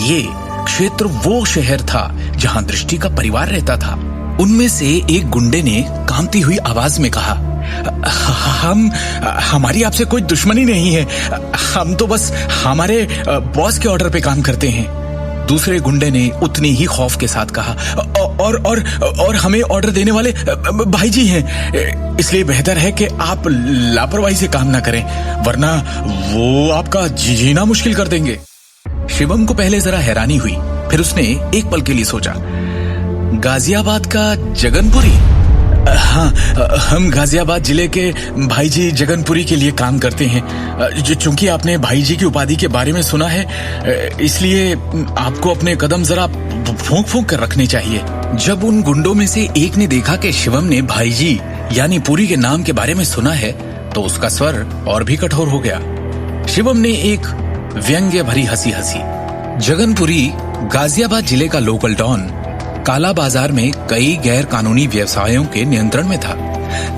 ये क्षेत्र वो शहर था जहां दृष्टि का परिवार रहता था। उनमें से एक गुंडे ने कांपती हुई आवाज में कहा, हमारी आपसे कोई दुश्मनी नहीं है, हम तो बस हमारे बॉस के ऑर्डर पे काम करते हैं। दूसरे गुंडे ने उतनी ही खौफ के साथ कहा, और हमें ऑर्डर देने वाले भाई जी हैं, इसलिए बेहतर है कि आप लापरवाही से काम ना करें, वरना वो आपका जीना मुश्किल कर देंगे। शिवम को पहले जरा हैरानी हुई, फिर उसने एक पल के लिए सोचा, गाजियाबाद का जगनपुरी? हाँ, हम गाजियाबाद जिले के भाई जी जगनपुरी के लिए काम करते हैं। चूंकि आपने भाई जी की उपाधि के बारे में सुना है, इसलिए आपको अपने कदम जरा फूंक फूंक कर रखने चाहिए। जब उन गुंडों में से एक ने देखा कि शिवम ने भाई जी यानी पुरी के नाम के बारे में सुना है, तो उसका स्वर और भी कठोर हो गया। शिवम ने एक व्यंग्य भरी हंसी हंसी। जगनपुरी गाजियाबाद जिले का लोकल डॉन काला बाजार में कई गैर कानूनी व्यवसायों के नियंत्रण में था।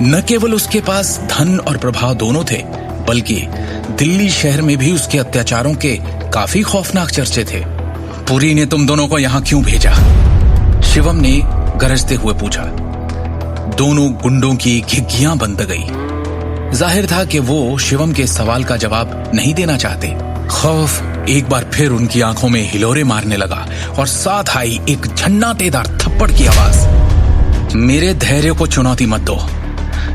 न केवल उसके पास धन और प्रभाव दोनों थे, बल्कि दिल्ली शहर में भी उसके अत्याचारों के काफी खौफनाक चर्चे थे। पुरी ने तुम दोनों को यहाँ क्यों भेजा? शिवम ने गरजते हुए पूछा। दोनों गुंडों की घिघियां बंद गई। जाहिर था कि वो शिवम के सवाल का जवाब नहीं देना चाहते। खौफ एक बार फिर उनकी आंखों में हिलोरे मारने लगा और साथ आई एक झन्नाटेदार थप्पड़ की आवाज। मेरे धैर्य को चुनौती मत दो।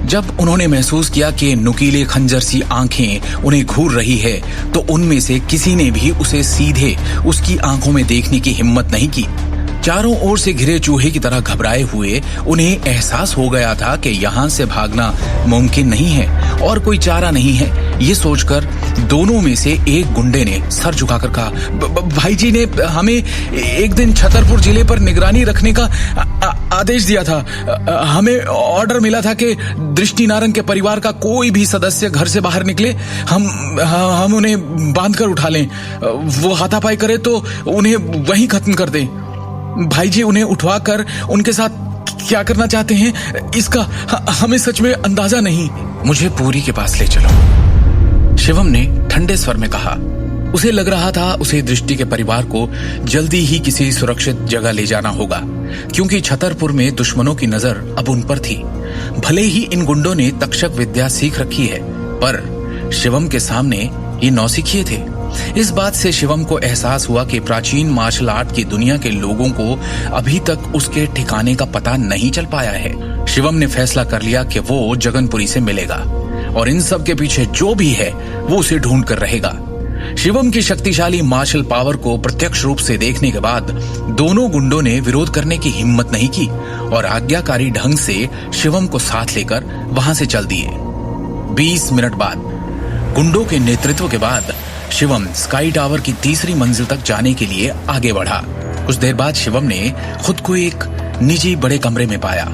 जब उन्होंने महसूस किया कि नुकीले खंजर सी आंखें उन्हें घूर रही है, तो उनमें से किसी ने भी उसे सीधे उसकी आंखों में देखने की हिम्मत नहीं की। चारों ओर से घिरे चूहे की तरह घबराए हुए उन्हें एहसास हो गया था कि यहाँ से भागना मुमकिन नहीं है और कोई चारा नहीं है। ये सोचकर दोनों में से एक गुंडे ने सर झुकाकर कहा, भाई जी ने हमें एक दिन छतरपुर जिले पर निगरानी रखने का आदेश दिया था। हमें ऑर्डर मिला था कि दृष्टि नारंग के परिवार का कोई भी सदस्य घर से बाहर निकले, हम उन्हें बांध कर उठा लें। वो हाथापाई करे तो उन्हें वहीं खत्म कर दें। भाई जी उन्हें उठवाकर उनके साथ क्या करना चाहते हैं, इसका हमें सच में अंदाजा नहीं। मुझे पुरी के पास ले चलो, शिवम ने ठंडे स्वर में कहा। उसे लग रहा था उसे दृष्टि के परिवार को जल्दी ही किसी सुरक्षित जगह ले जाना होगा, क्योंकि छतरपुर में दुश्मनों की नजर अब उन पर थी। भले ही इन गुंडों ने तक्षक विद्या सीख रखी है, पर शिवम के सामने ये नौसिखिए थे। इस बात से शिवम को एहसास हुआ कि प्राचीन मार्शल आर्ट की दुनिया के लोगों को अभी तक उसके ठिकाने का पता नहीं चल पाया है। शिवम ने फैसला कर लिया कि वो जगनपुरी से मिलेगा और इन सब के पीछे जो भी है वो उसे ढूंढ कर रहेगा। शिवम की शक्तिशाली मार्शल पावर को प्रत्यक्ष रूप से देखने के बाद दोनों गुंडों ने विरोध करने की हिम्मत नहीं की और आज्ञाकारी ढंग से शिवम को साथ लेकर वहां से चल दिए। 20 मिनट बाद गुंडों के नेतृत्व के बाद शिवम स्काई टावर की तीसरी मंजिल तक जाने के लिए आगे बढ़ा। कुछ देर बाद शिवम ने खुद को एक निजी बड़े कमरे में पाया।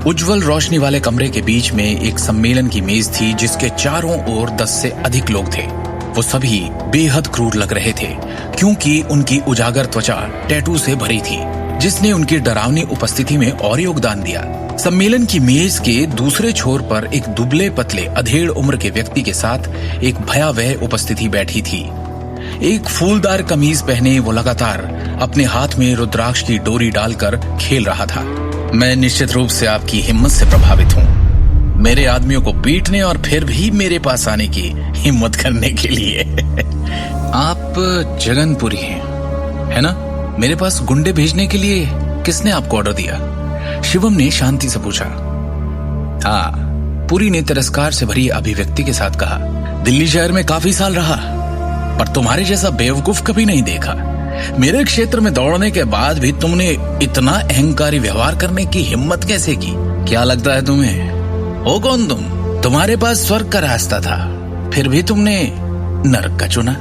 उज्जवल रोशनी वाले कमरे के बीच में एक सम्मेलन की मेज थी, जिसके चारों ओर 10 से अधिक लोग थे। वो सभी बेहद क्रूर लग रहे थे, क्योंकि उनकी उजागर त्वचा टैटू से भरी थी, जिसने उनकी डरावनी उपस्थिति में और योगदान दिया। सम्मेलन की मेज के दूसरे छोर पर एक दुबले पतले अधेड़ उम्र के व्यक्ति के साथ एक भयावह उपस्थिति बैठी थी। एक फूलदार कमीज पहने वो लगातार अपने हाथ में रुद्राक्ष की डोरी डालकर खेल रहा था। मैं निश्चित रूप से आपकी हिम्मत से प्रभावित हूँ, मेरे आदमियों को पीटने और फिर भी मेरे पास आने की हिम्मत करने के लिए। आप जगनपुरी हैं, है ना? मेरे पास गुंडे भेजने के लिए किसने आपको ऑर्डर दिया? शिवम ने शांति से पूछा। हाँ, पुरी ने तिरस्कार से भरी अभिव्यक्ति के साथ कहा। दिल्ली शहर में काफी साल रहा, पर तुम्हारे जैसा बेवकूफ कभी नहीं देखा। मेरे क्षेत्र में दौड़ने के बाद भी तुमने इतना अहंकारी व्यवहार करने की हिम्मत कैसे की? क्या लगता है तुम्हें? हो कौन तुम? तुम्हारे पास स्वर्ग का रास्ता था, फिर भी तुमने नरक का चुना।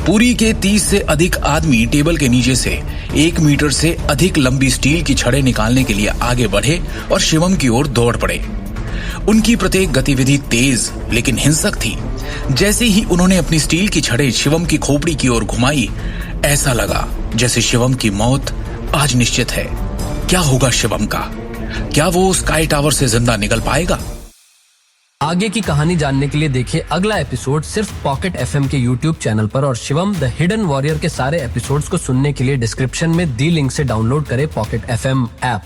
पुरी के 30 से अधिक आदमी टेबल के नीचे से 1 मीटर से अधिक लंबी स्टील की छड़ें निकालने के लिए आगे बढ़े और शिवम की ओर दौड़ पड़े। उनकी प्रत्येक गतिविधि तेज लेकिन हिंसक थी। जैसे ही उन्होंने अपनी स्टील की छड़ें शिवम की खोपड़ी की ओर घुमाई, ऐसा लगा जैसे शिवम की मौत आज निश्चित है। क्या होगा शिवम का? क्या वो स्काई टावर से जिंदा निकल पाएगा? आगे की कहानी जानने के लिए देखिए अगला एपिसोड सिर्फ पॉकेट एफएम के यूट्यूब चैनल पर और शिवम द हिडन वॉरियर के सारे एपिसोड्स को सुनने के लिए डिस्क्रिप्शन में दी लिंक से डाउनलोड करें पॉकेट एफएम ऐप।